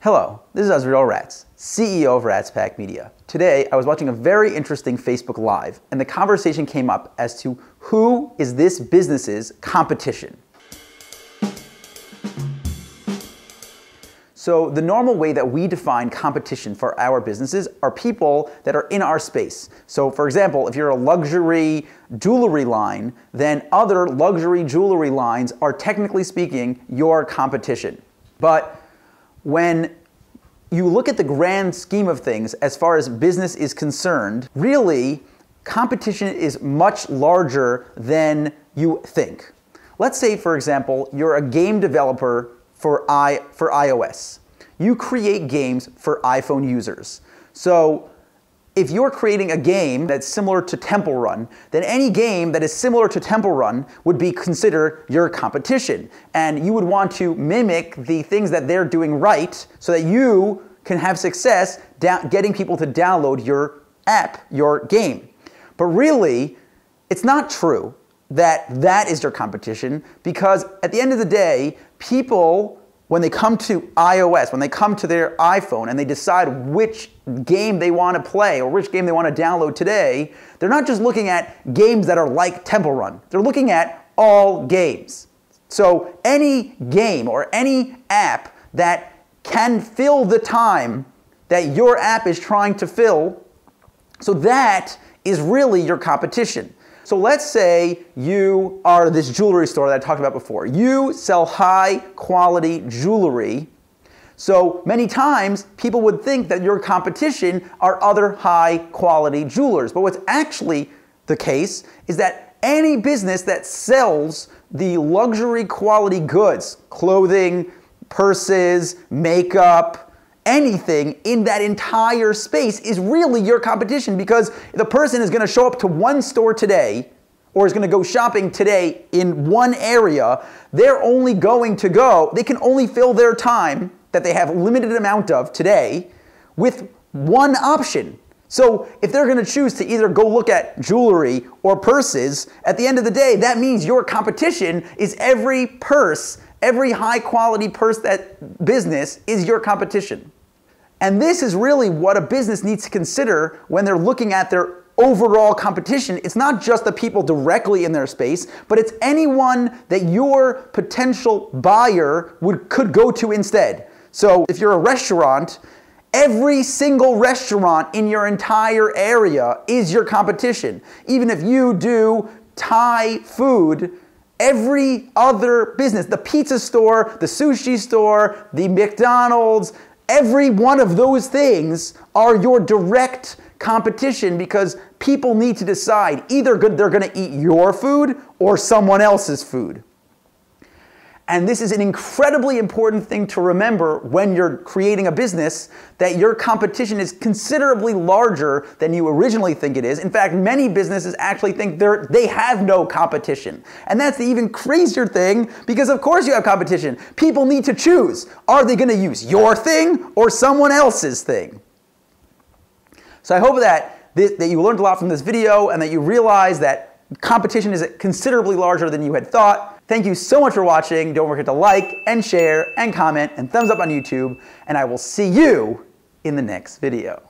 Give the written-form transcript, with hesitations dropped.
Hello, this is Azriel Ratz, CEO of Ratz Pack Media. Today, I was watching a very interesting Facebook Live, and the conversation came up as to who is this business's competition. So the normal way that we define competition for our businesses are people that are in our space. So for example, if you're a luxury jewelry line, then other luxury jewelry lines are technically speaking your competition. But when you look at the grand scheme of things as far as business is concerned, really, competition is much larger than you think. Let's say, for example, you're a game developer for iOS. You create games for iPhone users. So if you're creating a game that's similar to Temple Run, then any game that is similar to Temple Run would be considered your competition. And you would want to mimic the things that they're doing right so that you can have success getting people to download your app, your game. But really, it's not true that that is your competition, because at the end of the day, people, when they come to iOS, when they come to their iPhone and they decide which game they want to play or which game they want to download today, they're not just looking at games that are like Temple Run. They're looking at all games. So any game or any app that can fill the time that your app is trying to fill, so that is really your competition. So let's say you are this jewelry store that I talked about before. You sell high quality jewelry. So many times people would think that your competition are other high quality jewelers. But what's actually the case is that any business that sells the luxury quality goods, clothing, purses, makeup, anything in that entire space is really your competition, because the person is going to show up to one store today or is going to go shopping today in one area. They're only going to go, they can only fill their time that they have a limited amount of today with one option. So if they're going to choose to either go look at jewelry or purses, at the end of the day, that means your competition is every purse. Every high quality purse that business is your competition. And this is really what a business needs to consider when they're looking at their overall competition. It's not just the people directly in their space, but it's anyone that your potential buyer could go to instead. So if you're a restaurant, every single restaurant in your entire area is your competition. Even if you do Thai food, every other business, the pizza store, the sushi store, the McDonald's, every one of those things are your direct competition, because people need to decide either they're going to eat your food or someone else's food. And this is an incredibly important thing to remember when you're creating a business, that your competition is considerably larger than you originally think it is. In fact, many businesses actually think they have no competition. And that's the even crazier thing, because of course you have competition. People need to choose. Are they going to use your thing or someone else's thing? So I hope that you learned a lot from this video and that you realize that competition is considerably larger than you had thought. Thank you so much for watching. Don't forget to like and share and comment and thumbs up on YouTube, and I will see you in the next video.